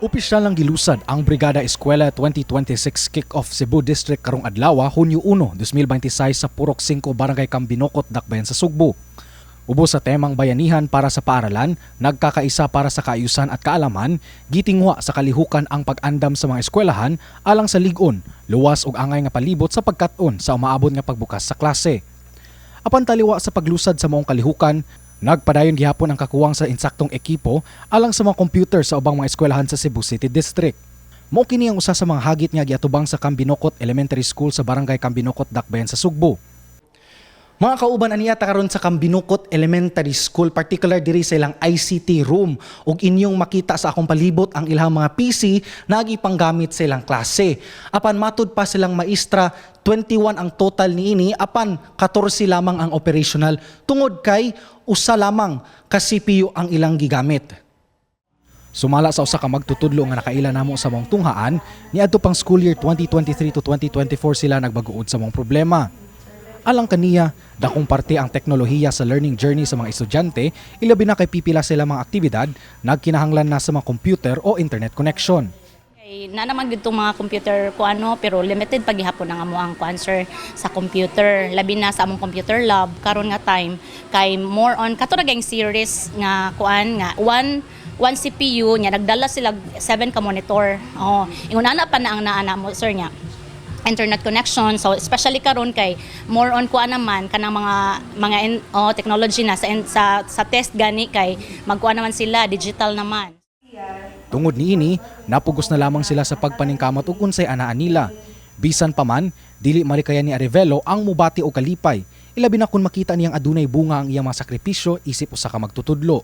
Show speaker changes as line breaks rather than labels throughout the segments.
Opisyal lang gilusad ang Brigada Eskwela 2026 Kick-Off Cebu District karong adlaw, Hunyo 1, 2026 sa Purok 5, Barangay Cambinocot, Dakbayan sa Sugbo. Ubos sa temang bayanihan para sa paaralan, nagkakaisa para sa kaayusan at kaalaman, gitingwa sa kalihukan ang pag-andam sa mga eskwelahan alang sa ligon, luwas ug angay nga palibot sa pagkat-on sa umaabot nga pagbukas sa klase. Apan taliwa sa paglusad sa maong kalihukan, nagpadayon gihapon ang kakuwang sa insaktong ekipo alang sa mga computer sa ubang mga eskwelahan sa Cebu City District. Mao kini ang usa sa mga hagit nga giatubang sa Cambinocot Elementary School sa Barangay Cambinocot, Dakbayan sa Sugbo. Mga kauban aniya ta karon sa Cambinocot Elementary School, particular diri sa ilang ICT room, ug inyong makita sa akong palibot ang ilang mga PC na gipanggamit sa ilang klase. Apan matud pa silang maestra, 21 ang total niini, apan 14 lamang ang operational tungod kay usa lamang ka CPU ang ilang gigamit. Sumala sa usa ka magtutudlo nga nakaila namo sa mong tunghaan, niadto pang school year 2023 to 2024 sila nagbaguod sa mong problema. Alang kaniya, dakong parte ang teknolohiya sa learning journey sa mga estudyante, ilabi na kay pipila sila mga aktibidad, nagkinahanglan na sa mga computer o internet connection.
Na naman gitong mga computer pero limited pagihapon ang amo ang answer sa computer, labi na sa among computer lab karon nga time kay more on kato na gang series nga one CPU nya nagdala sila 7 ka monitor. Inguna pa na ang naana mo sir nya internet connection, so especially karon kay more on naman kanang mga technology na sa test gani kay magkuha naman sila digital naman.
Tungod niini, napugos na lamang sila sa pagpaningkamot ug unsay anaan nila. Bisan pa man, dili malikayan ni Arevelo ang mubati o kalipay, ilabi na kun makita niyang adunay bunga ang iyang mga sakripisyo isip usa ka magtutudlo.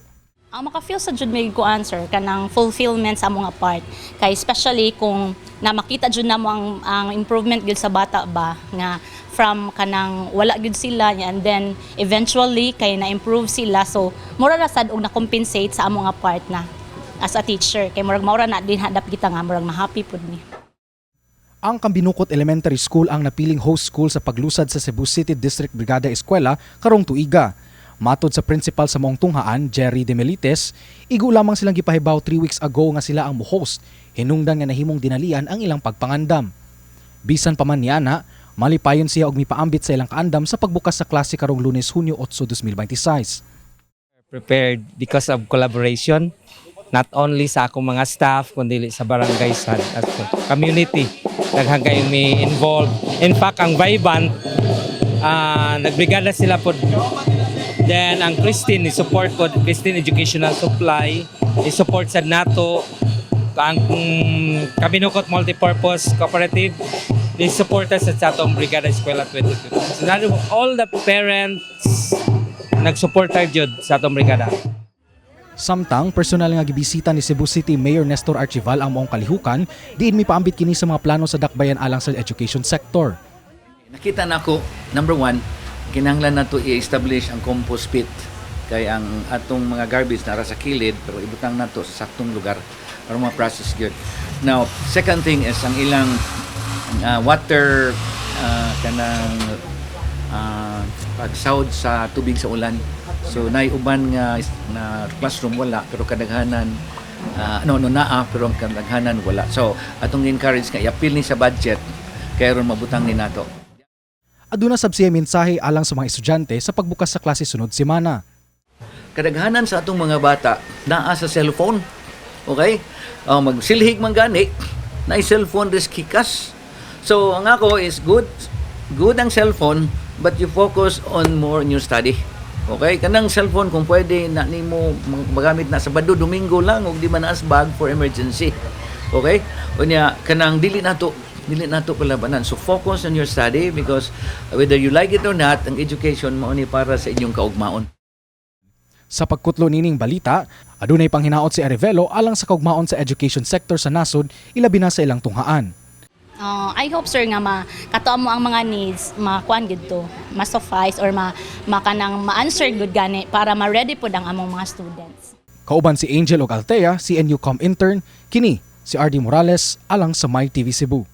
Ang maka-feel sa jud may ko answer kanang fulfillment sa mga part kay especially kung na makita jud namo ang improvement gid sa bata ba nga from kanang wala gid sila and then eventually kay na-improve sila, so mura ra sad og na-compensate sa among part na as a teacher kay murag maura na din hadap kita nga murag ma-happy pud ni.
Ang Cambinocot Elementary School ang napiling host school sa paglusad sa Cebu City District Brigada Eskwela karong tuiga. Matod sa principal sa maong tunghaan, Jerry De Melites, igo lamang silang gipahibaw 3 weeks ago nga sila ang mo-host, hinungdan nga nahimong dinalian ang ilang pagpangandam. Bisan pa man niana, malipayon siya og mipaambit sa ilang kaandam sa pagbukas sa klase karong Lunes, Hunyo 8, 2026.
Prepared because of collaboration, not only sa akong mga staff, kundi sa barangay sa community. Daghang kayo may involved. In fact, ang Vibrant, nagbrigada sila po. Then ang Christine, support po, Christine Educational Supply, support sa NATO, ang Cambinocot Multipurpose Cooperative, support sa atong Brigada Eskwela 2022. So all the parents nagsuporta jud sa atong brigada.
Samtang personal nga gibisita ni Cebu City Mayor Nestor Archival ang maong kalihukan, diin mi paambit kini sa mga plano sa dakbayan alang sa education sector.
Nakita nako, number 1, kinahanglan nato i-establish ang compost pit kay ang atong mga garbage na sa kilid pero ibutang nato sa saktong lugar para ma-process good. Now, second thing is ang ilang water kanang pagsawd sa tubig sa ulan. So naiuban nga na classroom wala pero kadaghanan naa pero ang kadaghanan wala. So atong encourage nga i-appeal ni sa budget kay ron mabutang ni nato.
Aduna sab siya mensahe alang sa mga estudyante sa pagbukas sa klase sunod semana.
Kadaghanan sa atong mga bata naa sa cellphone. Okay? Magsilhig man gani na cellphone riskikas. So ang ako is good ang cellphone but you focus on more on your study. Okay? Kanang cellphone kung pwede na nimo magamit na Sabado, Domingo lang ug di man asbag for emergency. Okay? Unya kanang dili nato palabanan. So focus on your study because whether you like it or not, ang education mao ni para sa inyong kaugmaon.
Sa pagkutlo nining balita, adunay panghinaot si Arevelo alang sa kaugmaon sa education sector sa nasod, ilabi na sa ilang tunghaan.
I hope sir nga katuan mo ang mga needs, makuan gid to, ma-suffice or makanang ma-answer good gani para ma-ready pud ang among mga students.
Kauban si Angel og Althea, CNU Com intern, kini si RD Morales alang sa My TV Cebu.